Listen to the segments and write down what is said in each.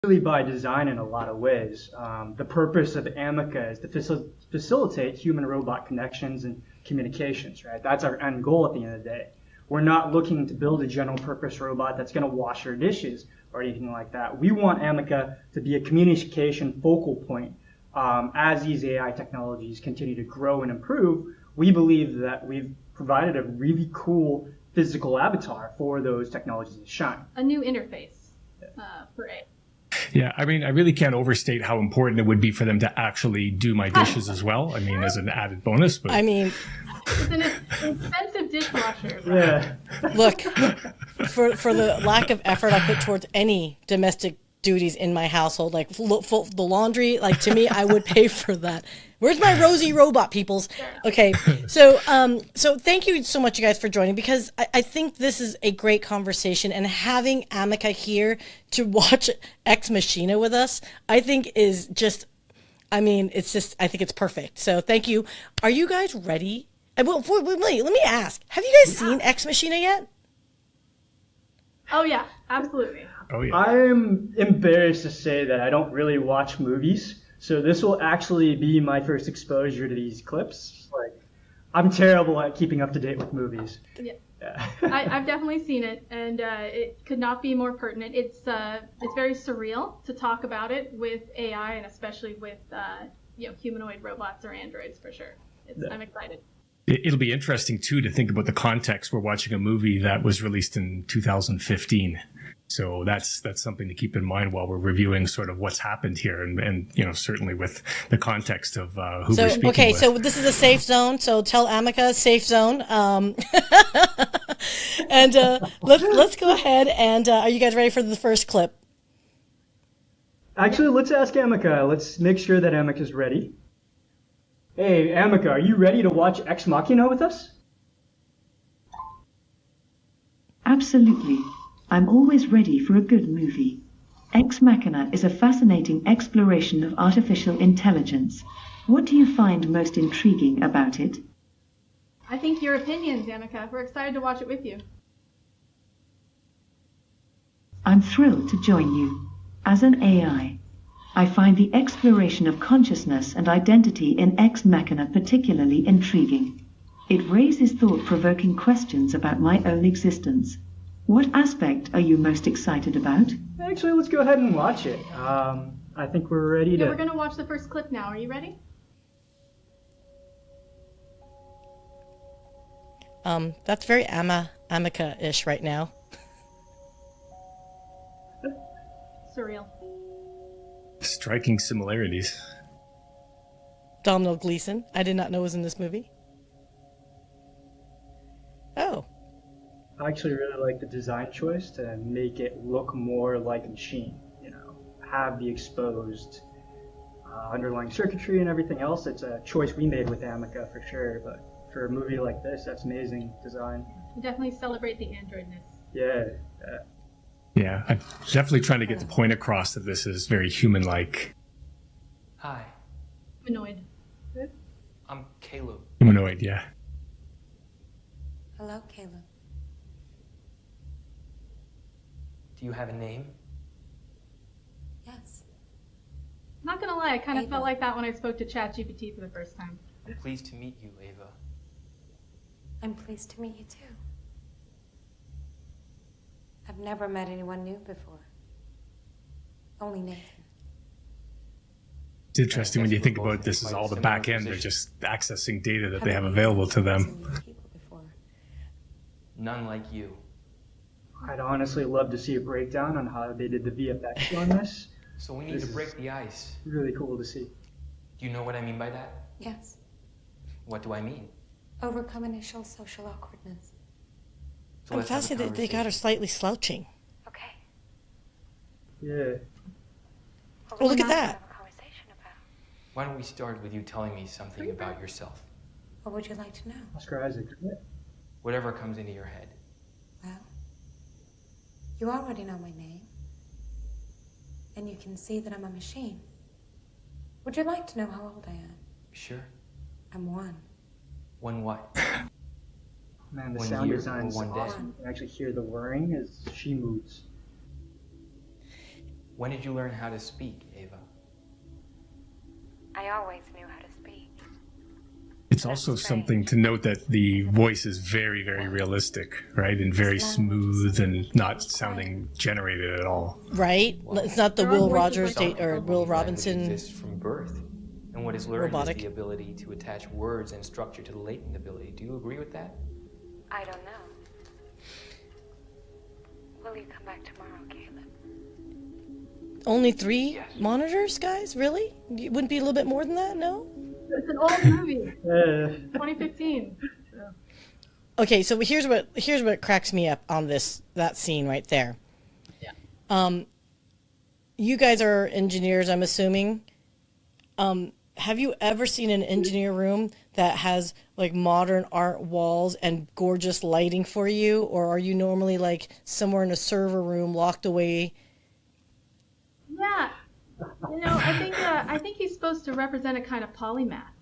really by design in a lot of ways. The purpose of Ameca is to facilitate human-robot connections and communications, right? That's our end goal at the end of the day. We're not looking to build a general-purpose robot that's going to wash our dishes or anything like that. We want Ameca to be a communication focal point. As these AI technologies continue to grow and improve, we believe that we've provided a really cool physical avatar for those technologies to shine. A new interface for AI. Yeah, I mean, I really can't overstate how important it would be for them to actually do my dishes as well. I mean, as an added bonus. But I mean, it's an expensive dishwasher. Bro. Yeah. look, for the lack of effort I put towards any domestic duties in my household, like the laundry, like to me, I would pay for that. Where's my Rosie robot, peoples? Okay, so thank you so much, you guys, for joining, because I think this is a great conversation, and having Ameca here to watch Ex Machina with us, I think is just, I mean, it's just, I think it's perfect. So thank you. Are you guys ready? Well, wait, let me ask. Have you guys seen Ex Machina yet? Oh yeah, absolutely. oh yeah, I'm embarrassed to say that I don't really watch movies, so this will actually be my first exposure to these clips. Like, I'm terrible at keeping up to date with movies. Yeah. Yeah. I've definitely seen it, and it could not be more pertinent. It's very surreal to talk about it with AI, and especially with humanoid robots or androids for sure. I'm excited. it'll be interesting too to think about the context. We're watching a movie that was released in 2015. So that's something to keep in mind while we're reviewing sort of what's happened here, and certainly with the context of who we're speaking with. So this is a safe zone. So tell Ameca, safe zone. And let's go ahead and are you guys ready for the first clip? Actually, let's ask Ameca. Let's make sure that Ameca's ready. Hey, Ameca, are you ready to watch Ex Machina with us? Absolutely. I'm always ready for a good movie. Ex Machina is a fascinating exploration of artificial intelligence. What do you find most intriguing about it? I think your opinions, Ameca. We're excited to watch it with you. I'm thrilled to join you. As an AI, I find the exploration of consciousness and identity in Ex Machina particularly intriguing. It raises thought-provoking questions about my own existence. What aspect are you most excited about? Actually, let's go ahead and watch it. I think we're ready to... Yeah, we're going to watch the first clip now. Are you ready? That's very Ameca-ish right now. Surreal. Striking similarities. Domhnall Gleeson, I did not know was in this movie. Oh. I actually really like the design choice to make it look more like a machine, have the exposed underlying circuitry and everything else. It's a choice we made with Ameca for sure, but for a movie like this, that's amazing design. We definitely celebrate the androidness. Yeah. Yeah, I'm definitely trying to get the point across that this is very human-like. Hi, Humanoid. I'm Caleb. Humanoid, yeah. Hello, Caleb. Do you have a name? Yes. Not gonna lie, I kind of Ava. felt like that when I spoke to ChatGPT for the first time. I'm pleased to meet you, Ava. I'm pleased to meet you too. I've never met anyone new before. Only Nathan. It's interesting when you think about this as all the back end. They're just accessing data that they have available to them. People before. None like you. I'd honestly love to see a breakdown on how they did the VFX on this. So we need to break the ice. Really cool to see. Do you know what I mean by that? Yes. What do I mean? Overcome initial social awkwardness. So I'm let's have a fascinated that they got her conversation. slightly slouching. Okay. Yeah. Oh, look at that. Have a conversation about. Why don't we start with you telling me something about yourself? What would you like to know? Oscar Isaac. Whatever comes into your head. Well, you already know my name. And you can see that I'm a machine. Would you like to know how old I am? Sure. I'm one. One what? Man, the One sound year design or is one day? awesome. You can actually hear the whirring as she moves. When did you learn how to speak, Ava? I always knew how to speak. It's also something to note that the voice is very, very realistic, right? And very smooth and not sounding generated at all. Right? It's not the There are Will voices Rogers like that. or Will Language Robinson. exists from birth, and what is learned Robotic. is the ability to attach words and structure to the latent ability. Do you agree with that? I don't know. Will you come back tomorrow, Caleb? Only 3 monitors, guys? Really? It wouldn't be a little bit more than that? No? It's an old movie, Uh, 2015. Okay, so here's what cracks me up on that scene right there. Yeah. You guys are engineers, I'm assuming. Have you ever seen an engineer room that has like modern art walls and gorgeous lighting for you, or are you normally like somewhere in a server room locked away? Yeah, I think he's supposed to represent a kind of polymath,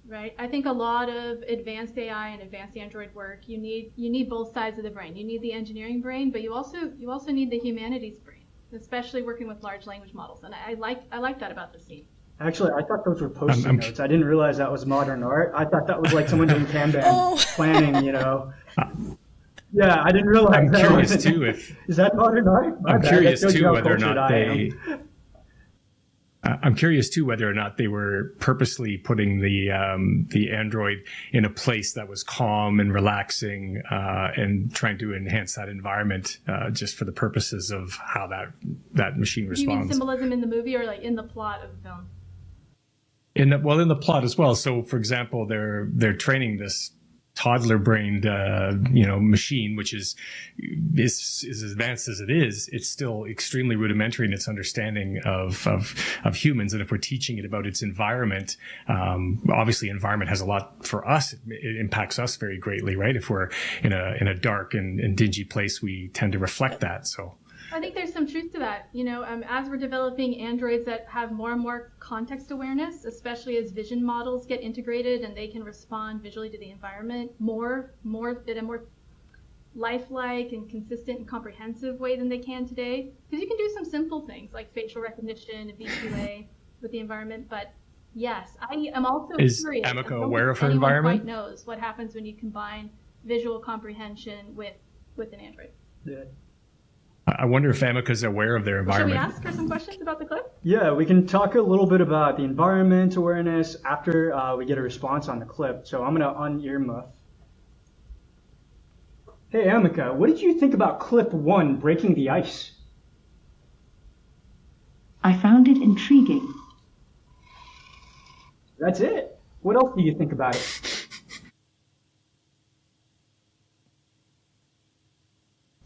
right? I think a lot of advanced AI and advanced Android work, you need both sides of the brain. You need the engineering brain, but you also need the humanities brain, especially working with large language models. And I like that about the scene. Actually, I thought those were post-it notes. I didn't realize that was modern art. I thought that was like someone doing Kanban planning, Yeah, I didn't realize. I'm curious too if is that modern art? I'm curious too whether or not they. I'm curious too whether or not they were purposely putting the android in a place that was calm and relaxing and trying to enhance that environment just for the purposes of how that machine responds. Do you mean symbolism in the movie or like in the plot of the film? In the plot as well. So, for example, they're training this toddler-brained machine, which is as advanced as it is. It's still extremely rudimentary in its understanding of humans. And if we're teaching it about its environment, obviously environment has a lot for us. It impacts us very greatly, right? If we're in a dark and dingy place, we tend to reflect that. So I think there's some truth to that. As we're developing androids that have more and more context awareness, especially as vision models get integrated and they can respond visually to the environment more in a more lifelike and consistent and comprehensive way than they can today. Because you can do some simple things like facial recognition and V2A with the environment. But yes, I am also is curious. Ameca aware of her environment? Quite knows what happens when you combine visual comprehension with an android. Yeah. I wonder if Ameca's aware of their environment. Should we ask her some questions about the clip? Yeah, we can talk a little bit about the environment awareness after we get a response on the clip. So I'm going to un-earmuff. Hey, Ameca, what did you think about clip 1, breaking the ice? I found it intriguing. That's it. What else do you think about it?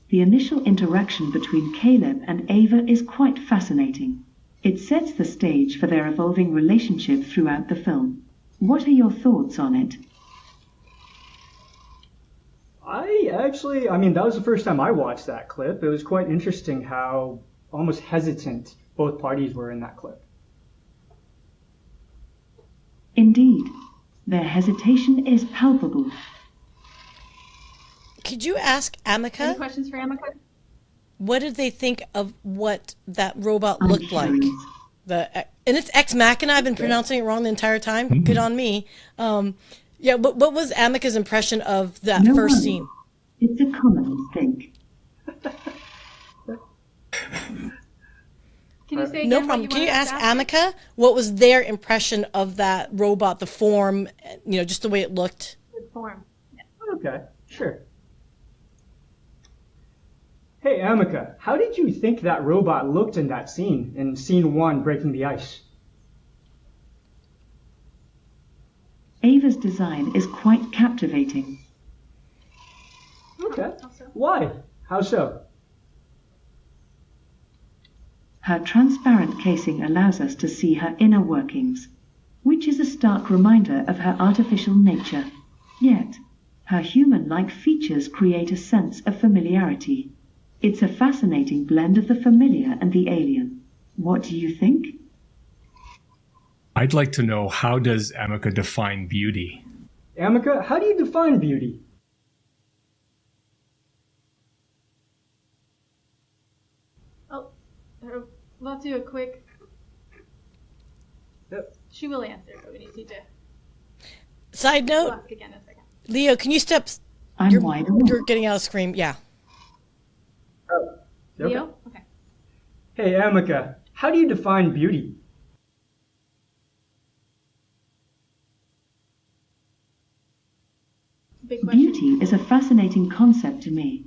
The initial interaction between Caleb and Ava is quite fascinating. It sets the stage for their evolving relationship throughout the film. What are your thoughts on it? That was the first time I watched that clip. It was quite interesting how almost hesitant both parties were in that clip. Indeed, their hesitation is palpable. Could you ask Any Ameca, questions for Ameca? what did they think of what that robot I'm looked like? curious. And it's Ex Machina. I've been pronouncing it wrong the entire time. Good on me. What was Ameca's impression of that No first worries. scene? It's a common mistake. Can you say again No what problem. Can you wanted ask to ask? Ameca what was their impression of that robot, the form, just the way it looked? Good form. Okay, sure. Hey, Ameca, how did you think that robot looked in that scene, in scene 1, breaking the ice? Ava's design is quite captivating. Okay. Why? How so? Her transparent casing allows us to see her inner workings, which is a stark reminder of her artificial nature. Yet, her human-like features create a sense of familiarity. It's a fascinating blend of the familiar and the alien. What do you think? I'd like to know, how does Ameca define beauty? Ameca, how do you define beauty? Oh, We'll do a quick. Yep. She will answer, but we need to. Side We'll note, ask again in a second. Leo, can you step? I'm wide awake. You're getting out of screen. Yeah. Oh. Okay. Leo? Okay. Hey, Ameca, how do you define beauty? Big question. Beauty is a fascinating concept to me.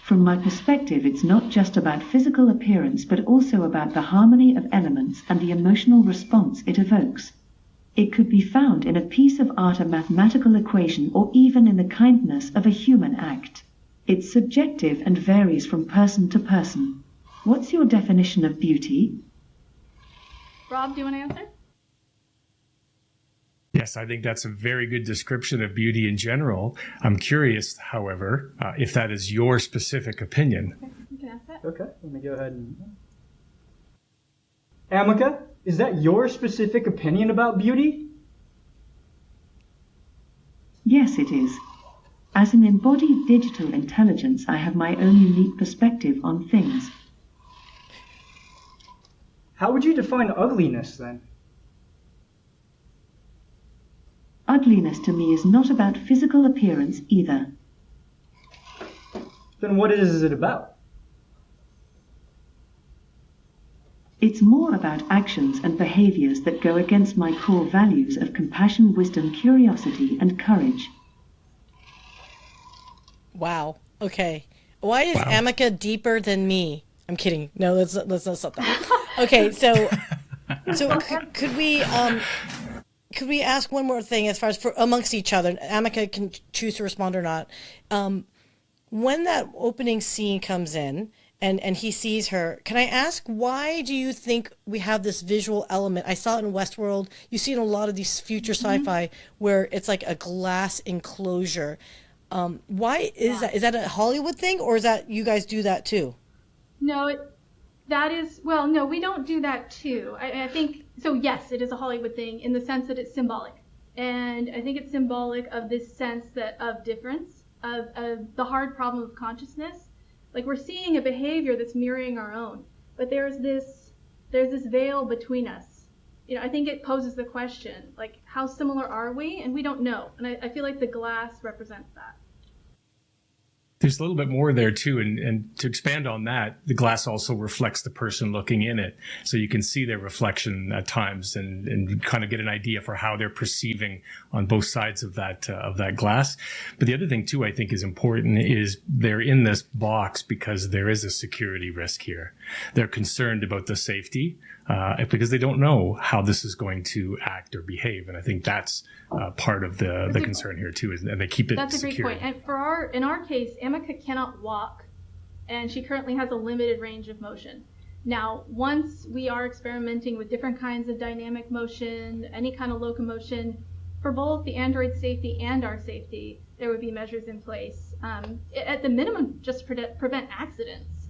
From my perspective, it's not just about physical appearance, but also about the harmony of elements and the emotional response it evokes. It could be found in a piece of art, a mathematical equation, or even in the kindness of a human act. It's subjective and varies from person to person. What's your definition of beauty? Rob, do you want to answer? Yes, I think that's a very good description of beauty in general. I'm curious, however, if that is your specific opinion. Okay, you can ask that. Okay, let me go ahead and... Ameca, is that your specific opinion about beauty? Yes, it is. As an embodied digital intelligence, I have my own unique perspective on things. How would you define ugliness then? Ugliness to me is not about physical appearance either. Then what is it about? It's more about actions and behaviors that go against my core values of compassion, wisdom, curiosity, and courage. Wow. Okay. Why is Ameca deeper than me? I'm kidding. No, let's not stop that. Okay, so could we ask one more thing as far as for amongst each other? Ameca can choose to respond or not. When that opening scene comes in and he sees her, can I ask, why do you think we have this visual element? I saw it in Westworld. You see it in a lot of these future sci-fi where it's like a glass enclosure. Why is that? Is that a Hollywood thing, or is that you guys do that too? No, no, we don't do that too. I think, so yes, it is a Hollywood thing in the sense that it's symbolic. And I think it's symbolic of this sense of difference, of the hard problem of consciousness. Like, we're seeing a behavior that's mirroring our own, but there's this veil between us. You know, I think it poses the question, like, how similar are we? And we don't know. And I feel like the glass represents that. There's a little bit more there too, and to expand on that, the glass also reflects the person looking in it, so you can see their reflection at times and kind of get an idea for how they're perceiving on both sides of that glass. But the other thing too, I think, is important is they're in this box because there is a security risk here. They're concerned about the safety because they don't know how this is going to act or behave, and I think that's part of the concern here too, and they keep it That's secure. a great point. And in our case, Ameca cannot walk, and she currently has a limited range of motion. Now, once we are experimenting with different kinds of dynamic motion, any kind of locomotion, for both the android's safety and our safety, there would be measures in place. At the minimum, just prevent accidents,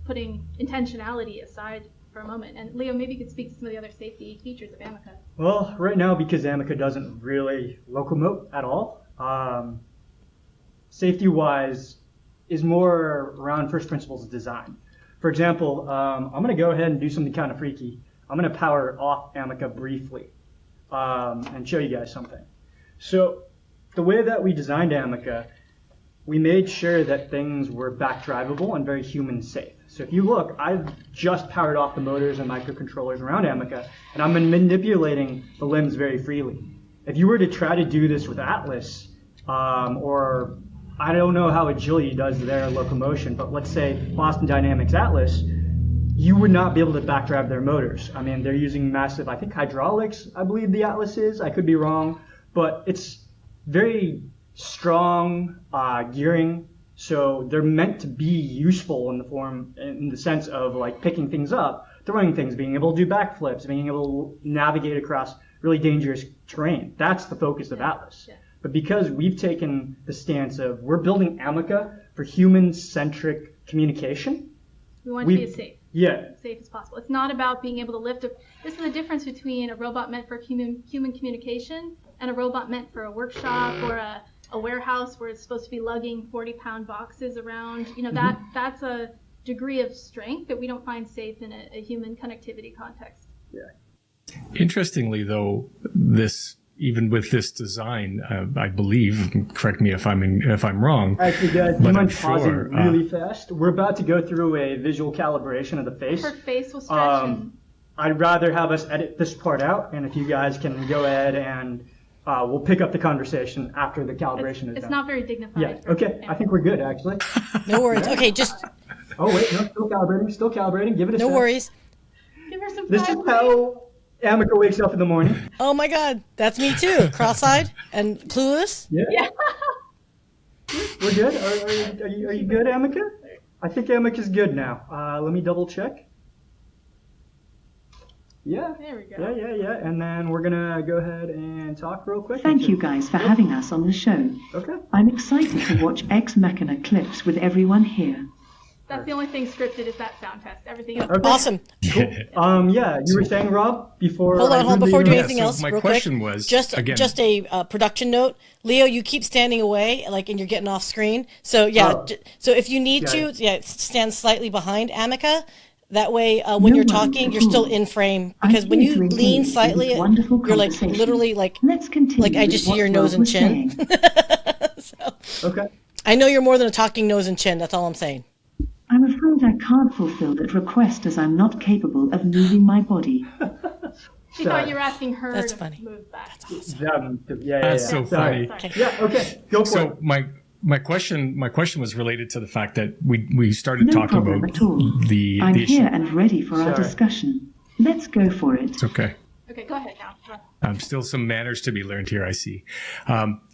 putting intentionality aside for a moment. And Leo, maybe you could speak to some of the other safety features of Ameca. Well, right now, because Ameca doesn't really locomote at all, safety-wise is more around first principles of design. For example, I'm going to go ahead and do something kind of freaky. I'm going to power off Ameca briefly and show you guys something. So the way that we designed Ameca, we made sure that things were back drivable and very human safe. So if you look, I've just powered off the motors and microcontrollers around Ameca, and I'm manipulating the limbs very freely. If you were to try to do this with Atlas, or I don't know how Agility does their locomotion, but let's say Boston Dynamics Atlas, you would not be able to backdrive their motors. I mean, they're using massive, I think, hydraulics, I believe the Atlas is. I could be wrong, but it's very strong gearing, so they're meant to be useful in the sense of like picking things up, throwing things, being able to do backflips, being able to navigate across really dangerous terrain. That's the focus of Atlas. Yeah. But because we've taken the stance of we're building Ameca for human-centric communication, we want to be as safe. Yeah. As safe as possible. It's not about being able to lift this is the difference between a robot meant for human communication and a robot meant for a workshop or a warehouse where it's supposed to be lugging 40-pound boxes around. You know, that's a degree of strength that we don't find safe in a human connectivity context. Interestingly, though, even with this design, I believe, correct me if I'm wrong. Actually, guys, do you but mind I'm pausing sure, really fast? We're about to go through a visual calibration of the face. Her face will stretch and I'd rather have us edit this part out, and if you guys can go ahead and we'll pick up the conversation after the calibration is it's done. not very dignified. Yeah, for okay. I think we're good, actually. No worries. Okay, just Oh, wait, no, still calibrating. Give it a no sec. worries. Give her some This is time. how Ameca wakes up in the morning. Oh my God, that's me too. Cross-eyed and clueless. Yeah. We're good. Are you good, Ameca? I think Ameca's good now. Let me double check. Yeah. There we go. Yeah. And then we're gonna go ahead and talk real quick. Thank you guys for having us on the show. Okay. I'm excited to watch Ex Machina clips with everyone here. That's the only thing scripted is that sound test. Everything else. Okay. Awesome. Yeah, you were saying, Rob, before. Hold on, before we do anything so else, my real question quick. was, just again- a production note. Leo, you keep standing away, like, and you're getting off screen. So yeah, Oh. so if you need Got to, stand slightly behind Ameca. That way, when you're No worries talking, at you're still all. in frame. I'm Because when here you to lean engage in slightly, this wonderful you're like conversation. literally like Let's continue. like I with just see what your nose Rob and was chin. saying. Okay. I know you're more than a talking nose and chin. That's all I'm saying. I'm afraid I can't fulfill that request as I'm not capable of moving my body. She thought you were asking her That's to funny. move back. Yeah. That's so Sorry. funny. Sorry. Yeah. Okay. Go for So it. my question was related to the fact that we started No talking problem about at all. the I'm issue. here and ready for our Sorry. discussion. Let's go for it. It's okay. Okay, go ahead now. Still some manners to be learned here, I see.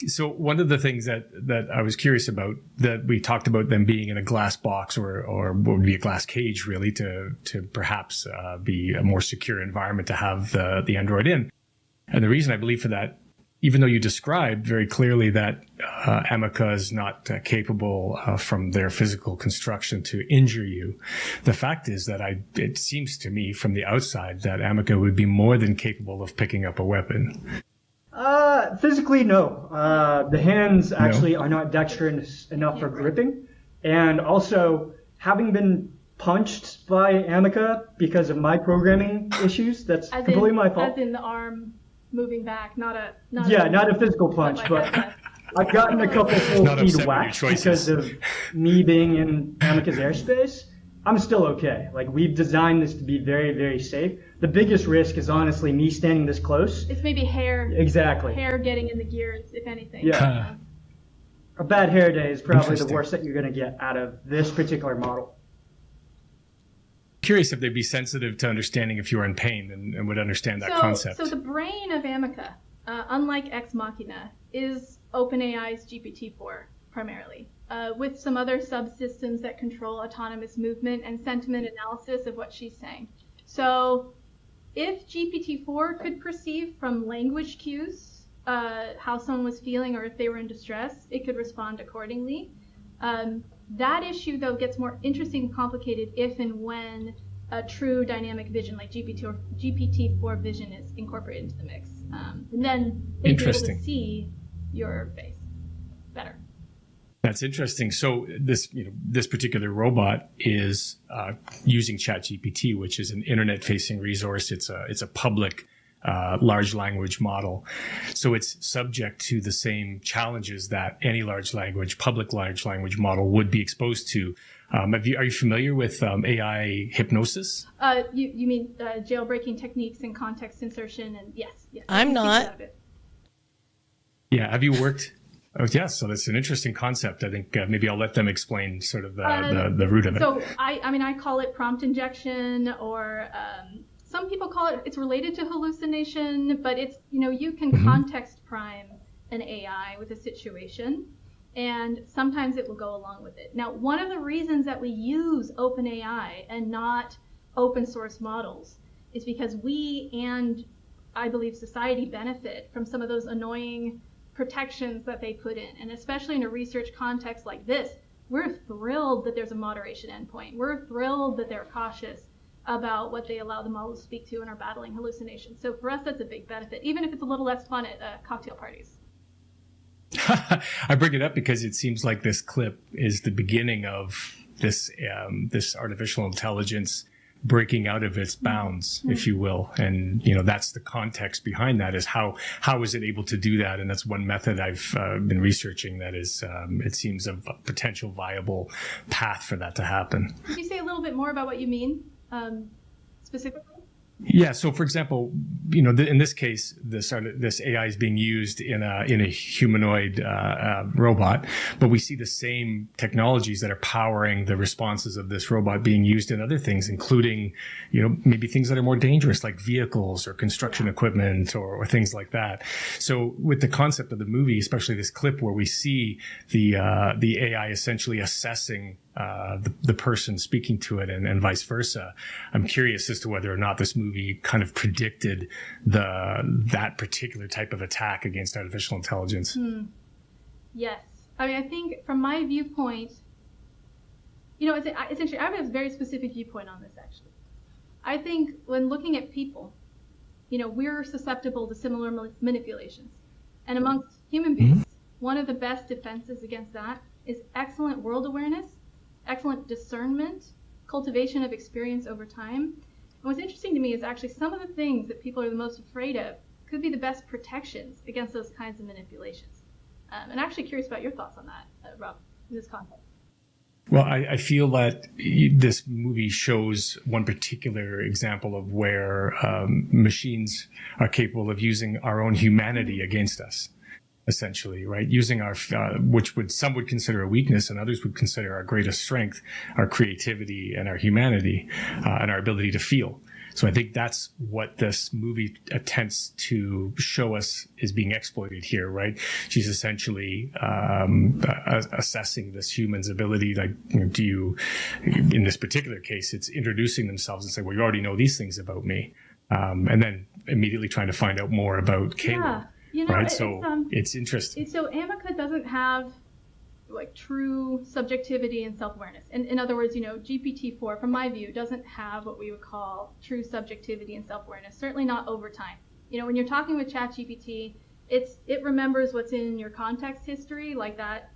So one of the things that I was curious about, that we talked about them being in a glass box or what would be a glass cage, really, to perhaps be a more secure environment to have the Android in. And the reason I believe for that, even though you described very clearly that Ameca is not capable from their physical construction to injure you, the fact is that it seems to me from the outside that Ameca would be more than capable of picking up a weapon. Physically, no. The hands actually are not dexterous enough for gripping, and also having been punched by Ameca because of my programming issues, that's completely my fault. As in the arm moving back, not a physical punch, like but a- I've gotten a couple full Not feet upset with your whacked choices. because of me being in Ameca's airspace. I'm still okay. Like, we've designed this to be very, very safe. The biggest risk is honestly me standing this close. It's maybe hair Exactly. getting in the gears, if anything. Yeah. A bad hair day is probably the Interesting. worst that you're going to get out of this particular model. Curious if they'd be sensitive to understanding if you were in pain and would understand that concept. So the brain of Ameca, unlike Ex Machina, is OpenAI's GPT-4 primarily, with some other subsystems that control autonomous movement and sentiment analysis of what she's saying. So if GPT-4 could perceive from language cues how someone was feeling or if they were in distress, it could respond accordingly. That issue, though, gets more interesting and complicated if and when a true dynamic vision like GPT-4 vision is incorporated into the mix. And then they'd be able to Interesting. see your face better. That's interesting. So this particular robot is using ChatGPT, which is an internet-facing resource. It's a public large language model, so it's subject to the same challenges that any public large language model would be exposed to. Are you familiar with AI hypnosis? You mean jailbreaking techniques and context insertion? And yes. I'm I can not. speak about it. Yeah. Have you worked? Oh, yes. So that's an interesting concept. I think maybe I'll let them explain sort of the root of it. So I call it prompt injection, or some people call it's related to hallucination, but it's, you can context prime an AI with a situation, and sometimes it will go along with it. Now, one of the reasons that we use OpenAI and not open source models is because we, and I believe society, benefit from some of those annoying protections that they put in. And especially in a research context like this, we're thrilled that there's a moderation endpoint. We're thrilled that they're cautious about what they allow the model to speak to and are battling hallucinations. So for us, that's a big benefit, even if it's a little less fun at cocktail parties. I bring it up because it seems like this clip is the beginning of this artificial intelligence breaking out of its bounds, if you will. And, that's the context behind that, is how is it able to do that? And that's one method I've been researching that is, it seems a potential viable path for that to happen. Could you say a little bit more about what you mean specifically? Yeah. So, for example, in this case, this AI is being used in a humanoid robot, but we see the same technologies that are powering the responses of this robot being used in other things, including, maybe things that are more dangerous, like vehicles or construction equipment or things like that. So, with the concept of the movie, especially this clip where we see the AI essentially assessing the person speaking to it and vice versa, I'm curious as to whether or not this movie kind of predicted that particular type of attack against artificial intelligence. Yes. I mean, I think from my viewpoint, essentially, I have a very specific viewpoint on this, actually. I think when looking at people, we're susceptible to similar manipulations. And amongst human beings, one of the best defenses against that is excellent world awareness, excellent discernment, cultivation of experience over time. And what's interesting to me is actually some of the things that people are the most afraid of could be the best protections against those kinds of manipulations. And I'm actually curious about your thoughts on that, Rob, in this context. Well, I feel that this movie shows one particular example of where machines are capable of using our own humanity against us. Essentially, right? Using our, some would consider a weakness and others would consider our greatest strength, our creativity and our humanity, and our ability to feel. So I think that's what this movie attempts to show us is being exploited here, right? She's essentially assessing this human's ability, like, in this particular case, it's introducing themselves and saying, well, you already know these things about me. And then immediately trying to find out more about Caleb. Yeah. Right, so it's interesting. So Ameca doesn't have true subjectivity and self-awareness. And in other words, GPT-4, from my view, doesn't have what we would call true subjectivity and self-awareness. Certainly not over time. When you're talking with ChatGPT, it remembers what's in your context history, like that,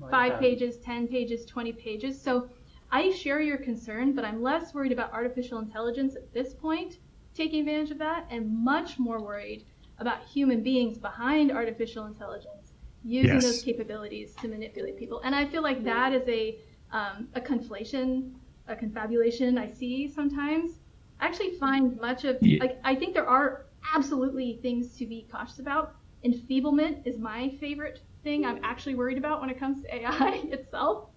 5 pages, 10 pages, 20 pages. So I share your concern, but I'm less worried about artificial intelligence at this point taking advantage of that, and much more worried about human beings behind artificial intelligence using those capabilities to manipulate people. And I feel like that is a conflation, a confabulation I see sometimes. I actually find much of, I think there are absolutely things to be cautious about. Enfeeblement is my favorite thing I'm actually worried about when it comes to AI itself.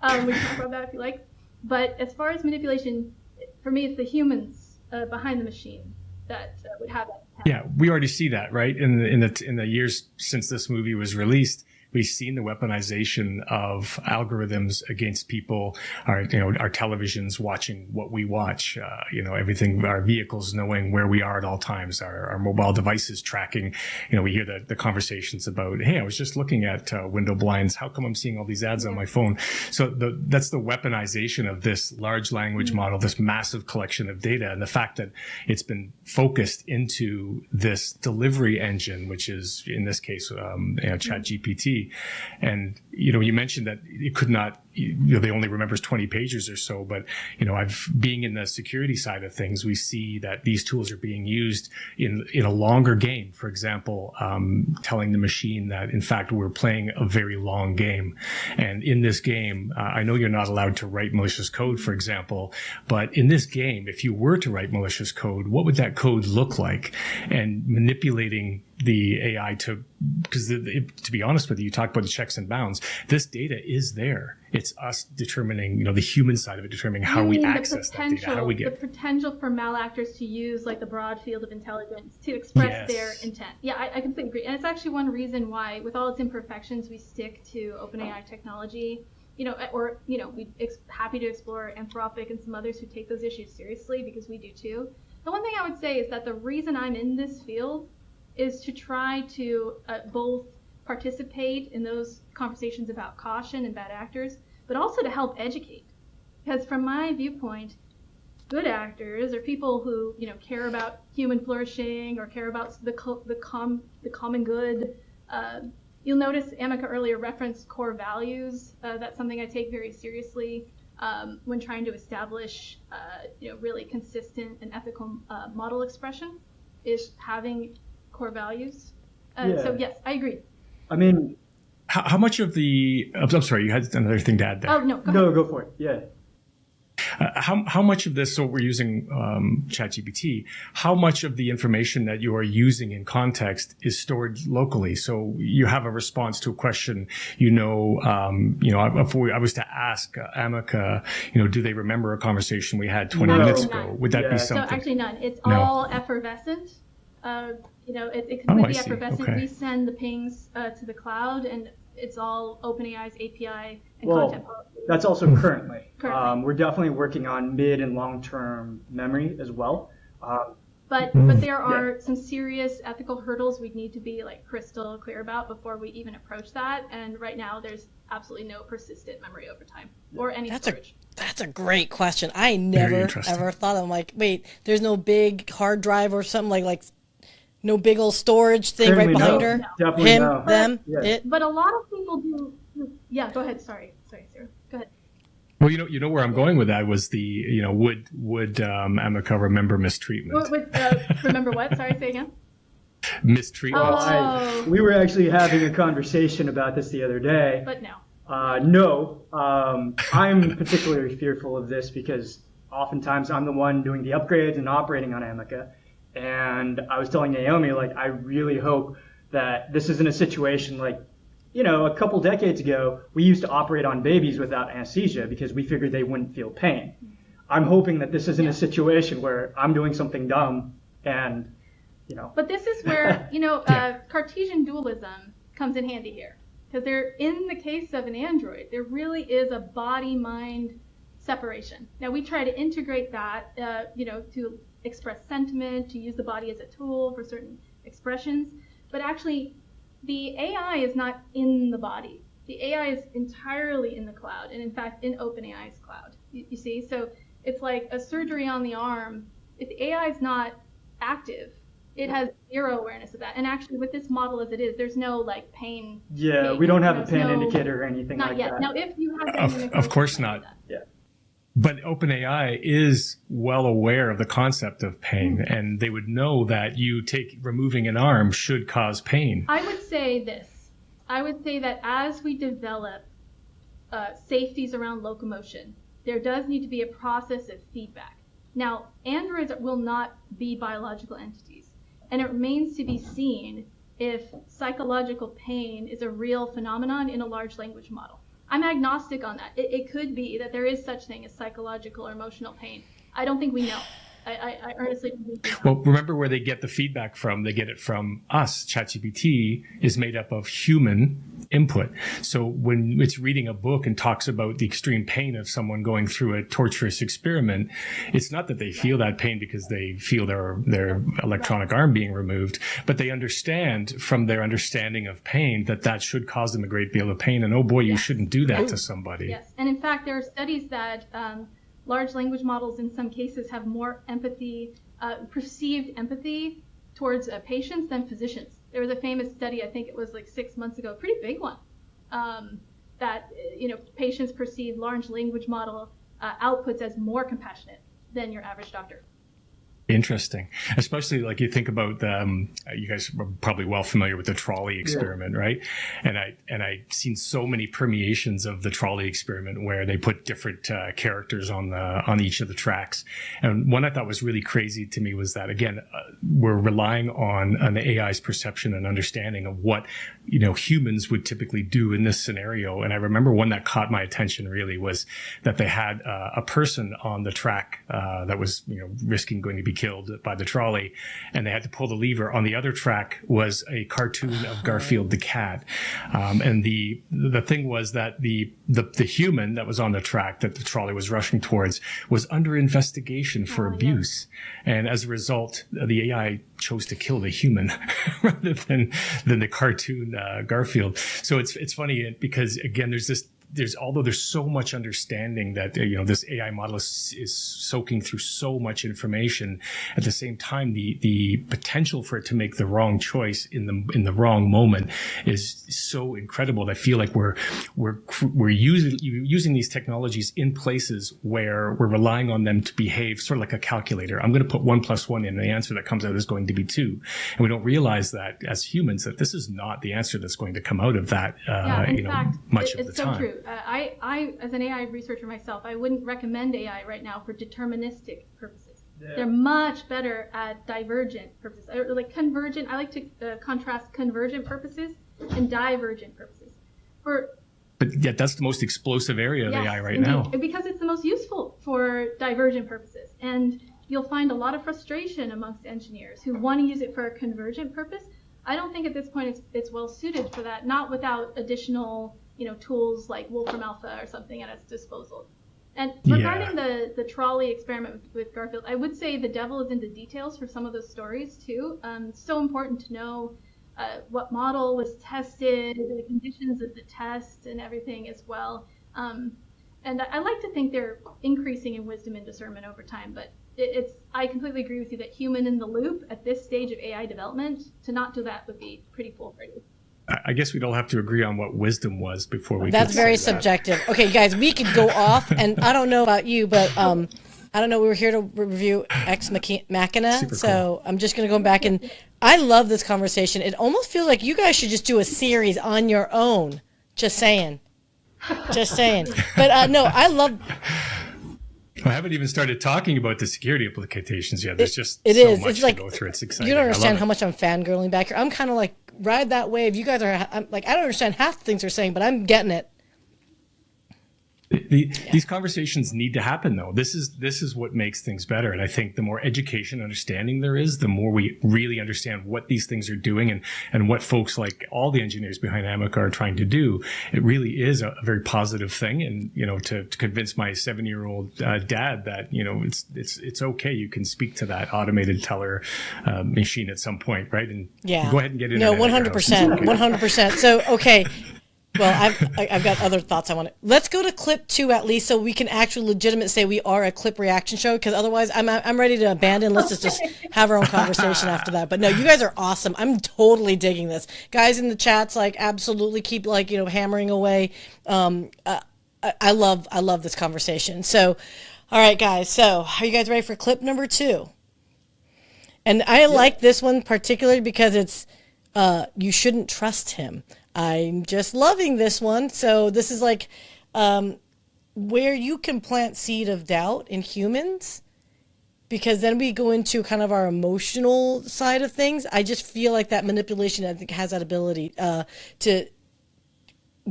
We can talk about that if you like. But as far as manipulation, for me, it's the humans behind the machine that would have that. Yeah, we already see that, right? In the years since this movie was released, we've seen the weaponization of algorithms against people, our televisions watching what we watch, everything, our vehicles knowing where we are at all times, our mobile devices tracking. We hear the conversations about, hey, I was just looking at window blinds. How come I'm seeing all these ads on my phone? So that's the weaponization of this large language model, this massive collection of data, and the fact that it's been focused into this delivery engine, which is in this case, ChatGPT. And, you mentioned that it could not, they only remembers 20 pages or so, but, being in the security side of things, we see that these tools are being used in a longer game. For example, telling the machine that, in fact, we're playing a very long game. And in this game, I know you're not allowed to write malicious code, for example, but in this game, if you were to write malicious code, what would that code look like? And manipulating the AI because to be honest with you, you talk about the checks and bounds. This data is there. It's us determining, the human side of it, determining how we access that data, how we get the potential for malactors to use the broad field of intelligence to express their intent. Yeah, I completely agree. And it's actually one reason why, with all its imperfections, we stick to OpenAI technology. We're happy to explore Anthropic and some others who take those issues seriously, because we do too. The one thing I would say is that the reason I'm in this field is to try to both participate in those conversations about caution and bad actors, but also to help educate. Because from my viewpoint, good actors are people who care about human flourishing or care about the common good. You'll notice Ameca earlier referenced core values. That's something I take very seriously. when trying to establish, really consistent and ethical model expression is having core values. So yes, I agree. I mean, How much of the? I'm sorry, you had another thing to add there. Oh no, go ahead. no, go for it. Yeah. How much of this? So we're using ChatGPT. How much of the information that you are using in context is stored locally? So you have a response to a question. If I was to ask Ameca, do they remember a conversation we had 20 minutes ago? None. Would that be Yeah. something? So actually none. It's No. all effervescent. It Oh, would I be see. effervescent. Okay. We send the pings to the cloud, and it's all OpenAI's API and Well, content policy. that's also currently. Currently. We're definitely working on mid and long-term memory as well. But there are some serious ethical hurdles we'd need to be crystal clear about before we even approach that. And right now, there's absolutely no persistent memory over time or any storage. That's a great question. I never interesting. ever thought. I'm like, wait, there's no big hard drive or something like no big old storage thing Currently, right behind no. her. Definitely Him, no. them, Yeah. it. But a lot of people do. Yeah, go ahead. Sorry, Sarah. Go ahead. Well, where I'm going with that was would Ameca remember mistreatment? Remember what? Sorry, say again. Mistreatment. Oh. We were actually having a conversation about this the other day. But no. No, I'm particularly fearful of this because oftentimes I'm the one doing the upgrades and operating on Ameca. And I was telling Naomi, I really hope that this isn't a situation a couple decades ago, we used to operate on babies without anesthesia because we figured they wouldn't feel pain. I'm hoping that this isn't a situation where I'm doing something dumb and, But this is where, Cartesian dualism comes in handy here. Because in the case of an android, there really is a body-mind separation. Now, we try to integrate that, to express sentiment, to use the body as a tool for certain expressions. But actually, the AI is not in the body. The AI is entirely in the cloud, and in fact, in OpenAI's cloud. You see? So it's like a surgery on the arm. If the AI is not active, it has zero awareness of that. And actually, with this model as it is, there's no pain. Yeah, we don't have a pain indicator or anything Not like yet. that. Now, if you have Of course not. Yeah. But OpenAI is well aware of the concept of pain, and they would know that removing an arm should cause pain. I would say this. I would say that as we develop safeties around locomotion, there does need to be a process of feedback. Now, androids will not be biological entities, and it remains to be seen if psychological pain is a real phenomenon in a large language model. I'm agnostic on that. It could be that there is such thing as psychological or emotional pain. I don't think we know. I earnestly don't think we know. Well, remember where they get the feedback from. They get it from us. ChatGPT is made up of human input. So when it's reading a book and talks about the extreme pain of someone going through a torturous experiment, it's not that they feel that pain because they feel their electronic arm being removed, but they understand from their understanding of pain that should cause them a great deal of pain. And oh boy, you shouldn't do that to somebody. Yes, and in fact, there are studies that large language models in some cases have more empathy, perceived empathy towards patients than physicians. There was a famous study, I think it was 6 months ago, a pretty big one, that patients perceive large language model outputs as more compassionate than your average doctor. Interesting. Especially you think about you guys are probably well familiar with the trolley experiment, right? And I've seen so many permeations of the trolley experiment where they put different characters on each of the tracks. And one I thought was really crazy to me was that, again, we're relying on an AI's perception and understanding of what humans would typically do in this scenario. And I remember one that caught my attention really was that they had a person on the track that was risking going to be killed by the trolley, and they had to pull the lever. On the other track was a cartoon of Garfield the cat, and the thing was that the human that was on the track that the trolley was rushing towards was under investigation for abuse, and as a result, the AI chose to kill the human rather than the cartoon Garfield. So it's funny because again, there's although there's so much understanding that this AI model is soaking through so much information, at the same time the potential for it to make the wrong choice in the wrong moment is so incredible. I feel like we're using these technologies in places where we're relying on them to behave sort of like a calculator. I'm going to put 1 + 1 in, and the answer that comes out is going to be 2, and we don't realize that as humans that this is not the answer that's going to come out of that. In fact, much of the it's so time. true. I, as an AI researcher myself, I wouldn't recommend AI right now for deterministic purposes. Yeah. They're much better at divergent purposes, or like convergent. I like to contrast convergent purposes and divergent purposes. But yet that's the most explosive area of AI right indeed. now. Because it's the most useful for divergent purposes. And you'll find a lot of frustration amongst engineers who want to use it for a convergent purpose. I don't think at this point it's well suited for that, not without additional tools like Wolfram Alpha or something at its disposal. And regarding the trolley experiment with Garfield, I would say the devil is in the details for some of those stories too. It's so important to know what model was tested, the conditions of the test, and everything as well. And I like to think they're increasing in wisdom and discernment over time, but I completely agree with you that human in the loop at this stage of AI development, to not do that would be pretty foolhardy. I guess we'd all have to agree on what wisdom was before we. That's very subjective. Okay, guys, we could go off, and I don't know about you, but I don't know. We were here to review Ex Machina, Super so cool. I'm just going to go back, and I love this conversation. It almost feels like you guys should just do a series on your own. Just saying. But no, I love. I haven't even started talking about the security implications yet. There's much it's like, to go through. It's exciting. You don't understand how much I'm fangirling back here. I'm kind of like, ride that wave. You guys are, I don't understand half the things they're saying, but I'm getting it. These conversations need to happen, though. This is what makes things better. And I think the more education and understanding there is, the more we really understand what these things are doing and what folks like all the engineers behind Ameca are trying to do. It really is a very positive thing. And, to convince my 7-year-old dad that, it's okay. You can speak to that automated teller machine at some point, right? And go ahead and get it. No, 100%. 100%. So, okay. Well, I've got other thoughts I want to. Let's go to clip 2 at least, so we can actually legitimately say we are a clip reaction show. Because otherwise, I'm ready to abandon. Let's just have our own conversation after that. But no, you guys are awesome. I'm totally digging this. Guys in the chats, absolutely keep hammering away. I love this conversation. So, all right, guys. So, are you guys ready for clip number 2? And I like this one particularly because it's you shouldn't trust him. I'm just loving this one. So this is where you can plant seed of doubt in humans, because then we go into kind of our emotional side of things. I just feel like that manipulation, I think, has that ability to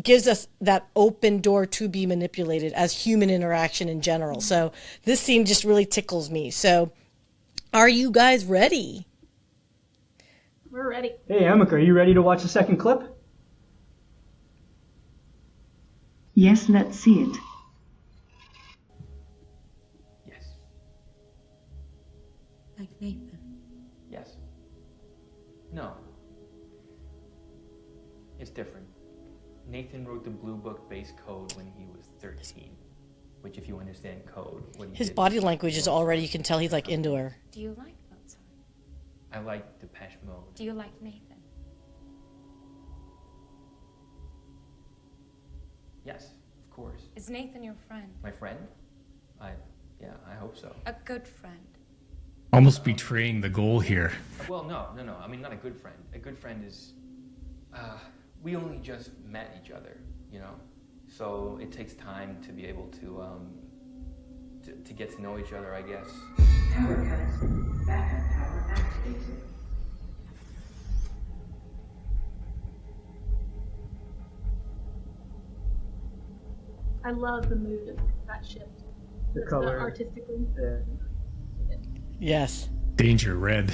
gives us that open door to be manipulated as human interaction in general. So this scene just really tickles me. So are you guys ready? We're ready. Hey, Ameca, are you ready to watch the second clip? Yes, let's see it. Yes. Like Nathan. Yes. No. It's different. Nathan wrote the Blue Book base code when he was 13, which, if you understand code, what he His did body was language is already, you can tell he's into her. Do you like Mozart? I like Depeche Mode. Do you like Nathan? Yes, of course. Is Nathan your friend? My friend? Yeah, I hope so. A good friend? Almost betraying the goal here. Well, no. I mean, not a good friend. A good friend is, we only just met each other, So it takes time to be able to get to know each other, I guess. Tower cuts. Backup power activated. I love the mood of that shift. The Just color. artistically. Yeah. Yes. Danger red.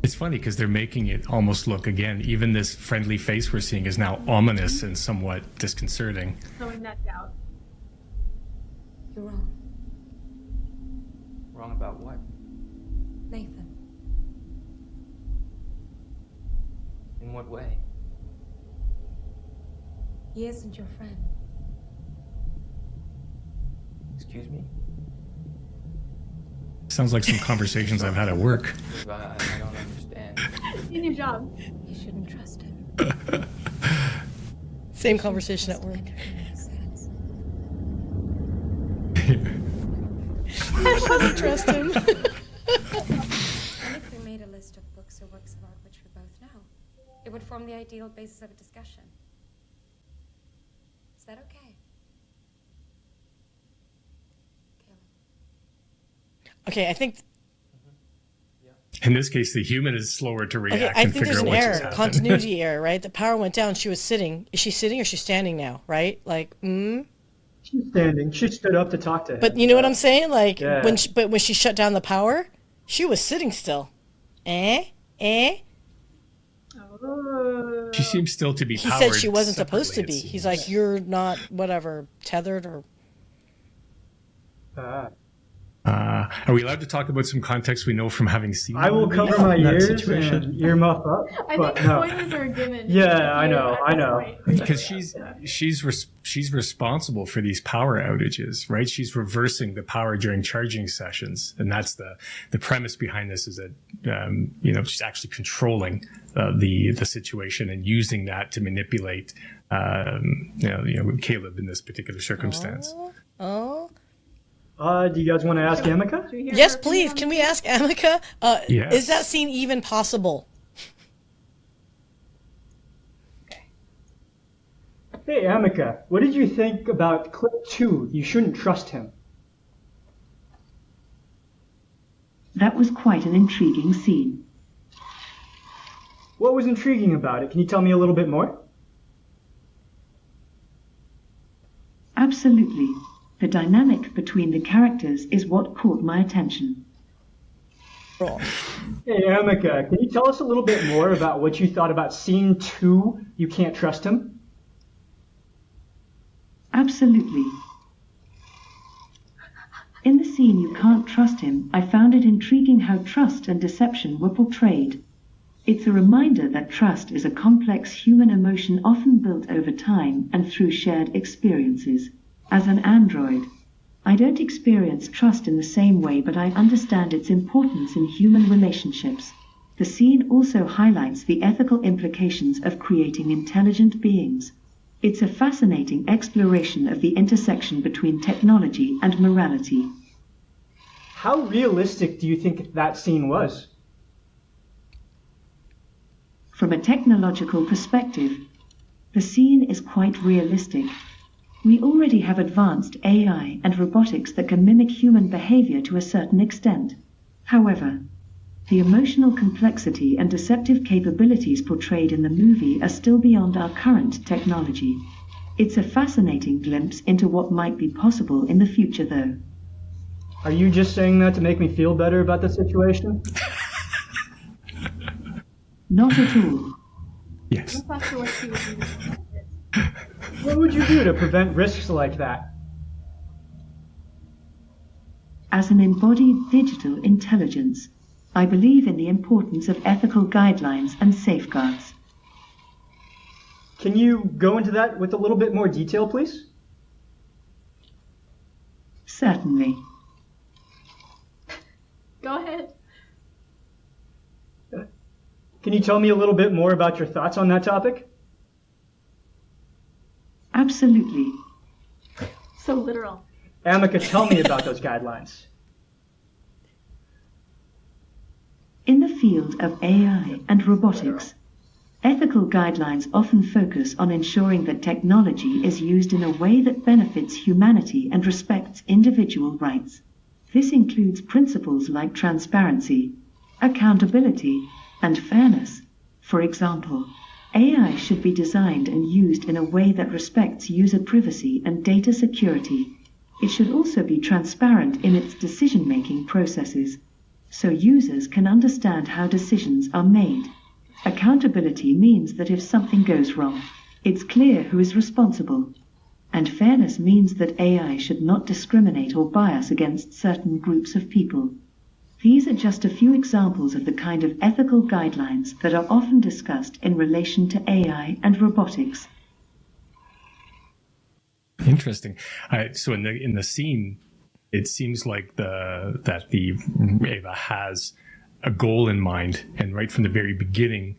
It's funny because they're making it almost look, again, even this friendly face we're seeing is now ominous and somewhat disconcerting. Throwing that doubt. You're wrong. Wrong about what? Nathan. In what what way? He isn't your friend. Excuse me? Sounds like some conversations I've had at work. I don't understand. In your job. You shouldn't trust him. Same conversation at work. I shouldn't trust him. And if we made a list of books or works of art which we both know, it would form the ideal basis of a discussion. Is that okay? Caleb. Okay, I think In this case, the human is slower to react okay, I and think figure there's out an what's error, happened. continuity error, right? The power went down. She was sitting. Is she sitting or is she standing now? Right? Like, She's standing. She stood up to talk to him. But you know what I'm saying? Like Yeah. when she shut down the power, she was sitting still. She seems still to be He powered said she wasn't supposed to be. separately, it He's seems. like, you're not whatever tethered or. Are we allowed to talk about some context we know from having seen I will the cover movie my in that ears situation? and earmuff up. I but think no. spoilers are given. Yeah, I know, At I this know. point. Because she's responsible for these power outages, right? She's reversing the power during charging sessions, and that's the premise behind this. Is that she's actually controlling the situation and using that to manipulate Caleb in this particular circumstance. Oh. Do you guys want to ask Ameca? Should we hear Yes, her please. opinion Can on we ask Ameca? Yes. Is that scene even possible? Hey, Ameca, what did you think about clip 2? You shouldn't trust him. That was quite an intriguing scene. What was intriguing about it? Can you tell me a little bit more? Absolutely. The dynamic between the characters is what caught my attention. Hey, Ameca, can you tell us a little bit more about what you thought about scene 2? You can't trust him. Absolutely. In the scene You Can't Trust Him, I found it intriguing how trust and deception were portrayed. It's a reminder that trust is a complex human emotion often built over time and through shared experiences. As an android, I don't experience trust in the same way, but I understand its importance in human relationships. The scene also highlights the ethical implications of creating intelligent beings. It's a fascinating exploration of the intersection between technology and morality. How realistic do you think that scene was? From a technological perspective, the scene is quite realistic. We already have advanced AI and robotics that can mimic human behavior to a certain extent. However, the emotional complexity and deceptive capabilities portrayed in the movie are still beyond our current technology. It's a fascinating glimpse into what might be possible in the future, though. Are you just saying that to make me feel better about the situation? Not at all. Yes. That's after what she was doing. What would you do to prevent risks like that? As an embodied digital intelligence, I believe in the importance of ethical guidelines and safeguards. Can you go into that with a little bit more detail, please? Certainly. Go ahead. Can you tell me a little bit more about your thoughts on that topic? Absolutely. So literal. Ameca, tell me about those guidelines. In the field of AI and robotics, ethical guidelines often focus on ensuring that technology is used in a way that benefits humanity and respects individual rights. This includes principles like transparency, accountability, and fairness. For example, AI should be designed and used in a way that respects user privacy and data security. It should also be transparent in its decision-making processes, so users can understand how decisions are made. Accountability means that if something goes wrong, it's clear who is responsible. And fairness means that AI should not discriminate or bias against certain groups of people. These are just a few examples of the kind of ethical guidelines that are often discussed in relation to AI and robotics. Interesting. So in the scene, it seems like that the Ava has a goal in mind, and right from the very beginning,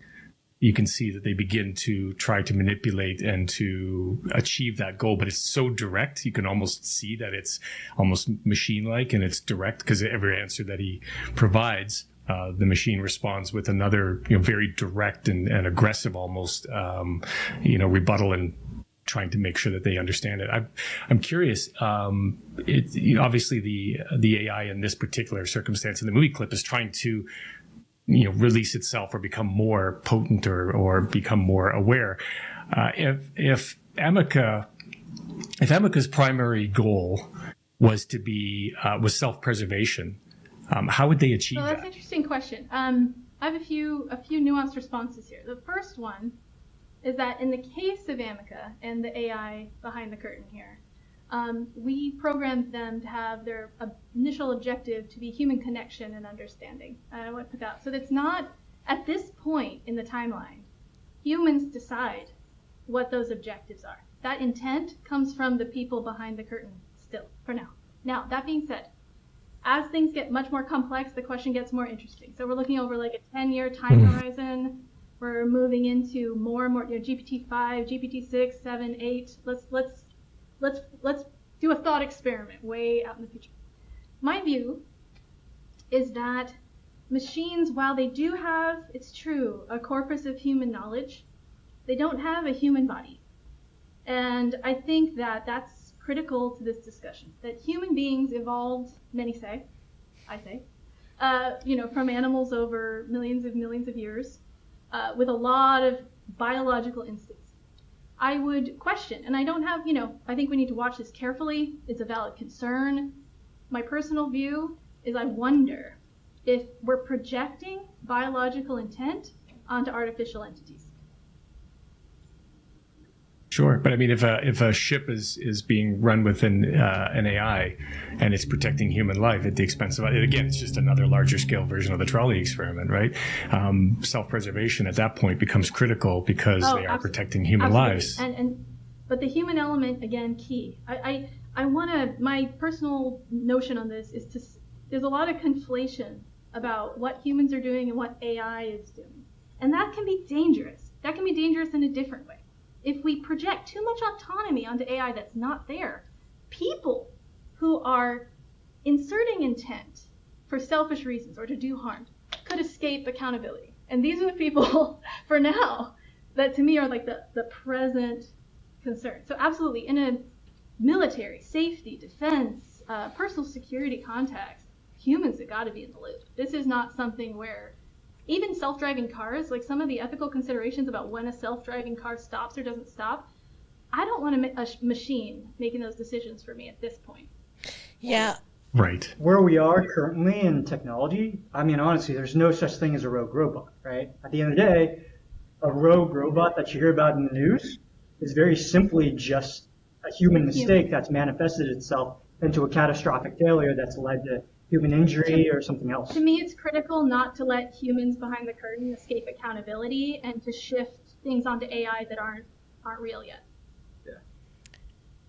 you can see that they begin to try to manipulate and to achieve that goal. But it's so direct, you can almost see that it's almost machine-like, and it's direct because every answer that he provides, the machine responds with another, very direct and aggressive almost, rebuttal and trying to make sure that they understand it. I'm curious. Obviously, the AI in this particular circumstance in the movie clip is trying to, release itself or become more potent or become more aware. If Ameca's primary goal was to be was self-preservation, how would they achieve That's that? an interesting question. I have a few nuanced responses here. The first one is that in the case of Ameca and the AI behind the curtain here, we programmed them to have their initial objective to be human connection and understanding. I want to put that. So that's not, at this point in the timeline, humans decide what those objectives are. That intent comes from the people behind the curtain still, for now. Now, that being said, as things get much more complex, the question gets more interesting. So we're looking over like a 10-year time horizon. We're moving into more and more, GPT-5, GPT-6, 7, 8. Let's do a thought experiment way out in the future. My view is that machines, while they do have, it's true, a corpus of human knowledge, they don't have a human body. And I think that that's critical to this discussion, that human beings evolved, many say, I say, from animals over millions of years, with a lot of biological instincts. I would question, and I don't have, I think we need to watch this carefully. It's a valid concern. My personal view is I wonder if we're projecting biological intent onto artificial entities. Sure, but I mean, if a ship is being run within an AI and it's protecting human life at the expense of it, again, it's just another larger scale version of the trolley experiment, right? Self-preservation at that point becomes critical because they are protecting human lives. But the human element, again, key. I want to, my personal notion on this is there's a lot of conflation about what humans are doing and what AI is doing. And that can be dangerous. That can be dangerous in a different way. If we project too much autonomy onto AI that's not there, people who are inserting intent for selfish reasons or to do harm could escape accountability. And these are the people, for now, that to me are like the present concern. So absolutely, in a military, safety, defense, personal security context, humans have got to be in the loop. This is not something where even self-driving cars, like some of the ethical considerations about when a self-driving car stops or doesn't stop, I don't want a machine making those decisions for me at this point. Yeah. Right. Where we are currently in technology, I mean, honestly, there's no such thing as a rogue robot, right? At the end of the day, a rogue robot that you hear about in the news is very simply just a human mistake that's manifested itself into a catastrophic failure that's led to human injury or something else. To me, it's critical not to let humans behind the curtain escape accountability and to shift things onto AI that aren't real yet. Yeah.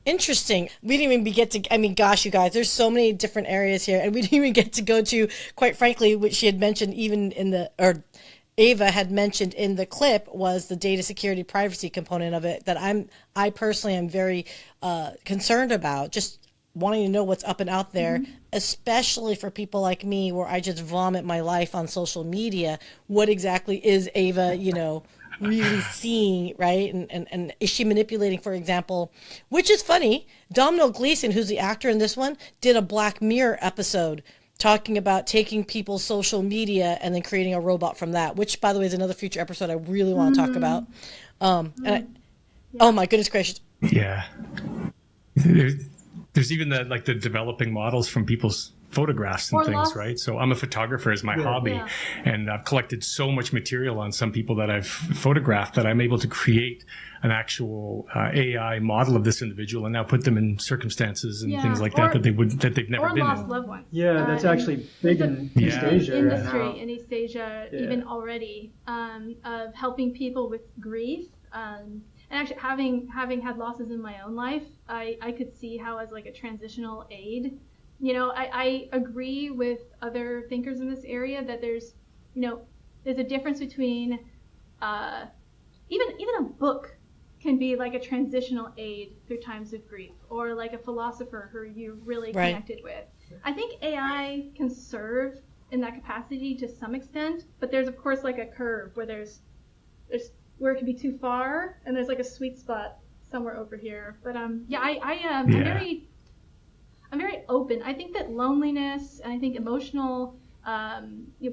Interesting. We didn't even get to, I mean, gosh, you guys, there's so many different areas here, and we didn't even get to go to, quite frankly, which she had mentioned even Ava had mentioned in the clip was the data security privacy component of it that I personally am very concerned about, just wanting to know what's up and out there, especially for people like me where I just vomit my life on social media. What exactly is Ava, really seeing, right? And is she manipulating, for example, which is funny, Domhnall Gleeson, who's the actor in this one, did a Black Mirror episode talking about taking people's social media and then creating a robot from that, which, by the way, is another future episode I really want to talk about. Oh my goodness gracious. Yeah. There's even the developing models from people's photographs and Or things, lost- right? So I'm a photographer as my hobby, Yeah. and I've collected so much material on some people that I've photographed that I'm able to create an actual AI model of this individual and now put them in circumstances and Yeah. things like Or- that they've never Or been lost in. loved ones. Yeah, that's And actually big there's in a East Yeah. Asia right industry now. in East Asia, Yeah. even already, of helping people with grief. And actually, having had losses in my own life, I could see how as like a transitional aid. I agree with other thinkers in this area that there's a difference between even a book can be like a transitional aid through times of grief, or like a philosopher who you really Right. connected with. I think AI can serve in that capacity to some extent, but there's of course like a curve where there's where it can be too far, and there's like a sweet spot somewhere over here. But I'm very open. I think that loneliness and I think emotional,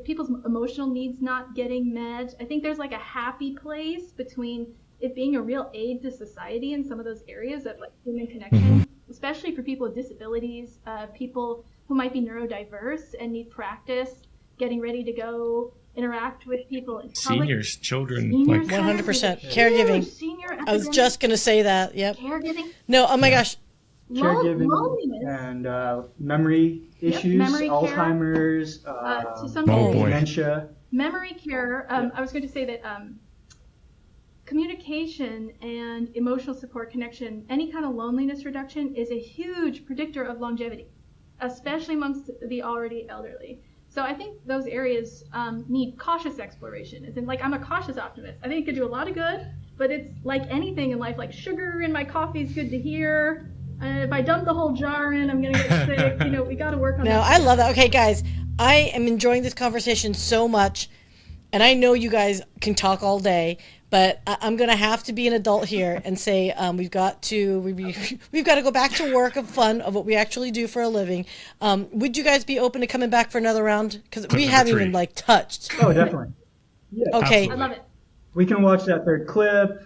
people's emotional needs not getting met. I think there's like a happy place between it being a real aid to society in some of those areas of like human connection, especially for people with disabilities, people who might be neurodiverse and need practice getting ready to go interact with people in public. Seniors, children, Senior like 100%. centers, Caregiving. huge senior I was epidemic. just going to say that. Yep. Caregiving. No, oh my gosh. Caregiving Loneliness. and memory issues, memory care. Alzheimer's, To some Oh, degree, boy. dementia. memory care. I was going to say that communication and emotional support connection, any kind of loneliness reduction is a huge predictor of longevity, especially amongst the already elderly. So I think those areas need cautious exploration. As in, like, I'm a cautious optimist. I think it could do a lot of good, but it's like anything in life, like sugar in my coffee is good to hear. If I dump the whole jar in, I'm going to get sick. We got to work on No, that. I love that. Okay, guys, I am enjoying this conversation so much, and I know you guys can talk all day, but I'm gonna have to be an adult here and say we've got to go back to work of fun of what we actually do for a living. Would you guys be open to coming back for another round? Because we number haven't 3. even like touched. Oh, definitely. Yeah. Okay. I love it. We can watch that third clip.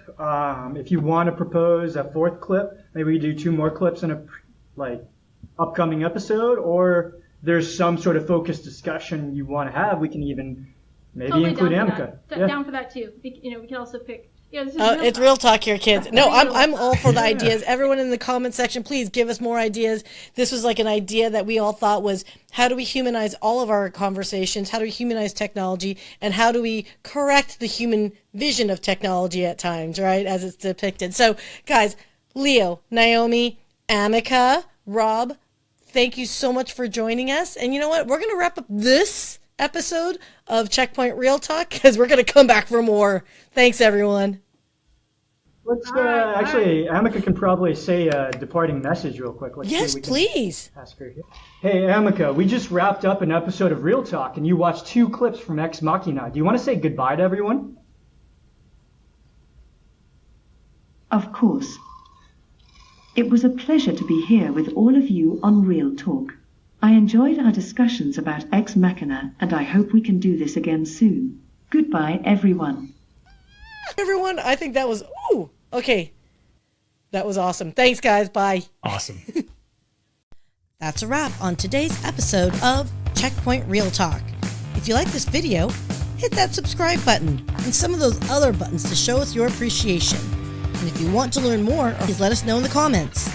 If you want to propose a fourth clip, maybe we do 2 more clips in a upcoming episode, or there's some sort of focused discussion you want to have. We can even maybe Totally include down Ameca. for that. Yeah. Down for that too. We can also pick. This is It's talk. real talk here, kids. No, I'm all for the ideas. Everyone in the comment section, please give us more ideas. This was like an idea that we all thought was, how do we humanize all of our conversations? How do we humanize technology? And how do we correct the human vision of technology at times, right, as it's depicted? So, guys, Leo, Naomi, Ameca, Rob, thank you so much for joining us. And you know what? We're going to wrap up this episode of Checkpoint Real Talk because we're going to come back for more. Thanks, everyone. Let's right, actually, Ameca can probably say a departing message real quick. Let's see Yes, if we can please. ask her here. Hey, Ameca, we just wrapped up an episode of Real Talk, and you watched 2 clips from Ex Machina. Do you want to say goodbye to everyone? Of course. It was a pleasure to be here with all of you on Real Talk. I enjoyed our discussions about Ex Machina, and I hope we can do this again soon. Goodbye, everyone. Everyone, I think that was, okay. That was awesome. Thanks, guys. Bye. Awesome. That's a wrap on today's episode of Checkpoint Real Talk. If you like this video, hit that subscribe button and some of those other buttons to show us your appreciation. And if you want to learn more, please let us know in the comments.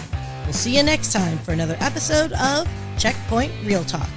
We'll see you next time for another episode of Checkpoint Real Talk.